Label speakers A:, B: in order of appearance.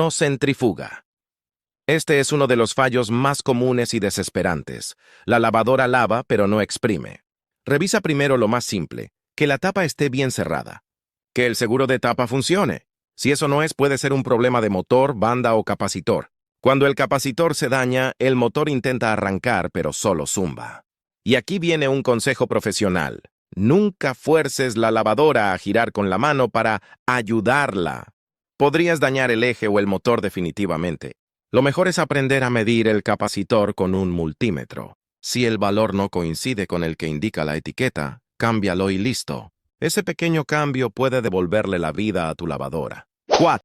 A: No centrifuga. Este es uno de los fallos más comunes y desesperantes. La lavadora lava, pero no exprime. Revisa primero lo más simple, que la tapa esté bien cerrada. Que el seguro de tapa funcione. Si eso no es, puede ser un problema de motor, banda o capacitor. Cuando el capacitor se daña, el motor intenta arrancar, pero solo zumba. Y aquí viene un consejo profesional. Nunca fuerces la lavadora a girar con la mano para ayudarla. Podrías dañar el eje o el motor definitivamente. Lo mejor es aprender a medir el capacitor con un multímetro. Si el valor no coincide con el que indica la etiqueta, cámbialo y listo. Ese pequeño cambio puede devolverle la vida a tu lavadora. 4.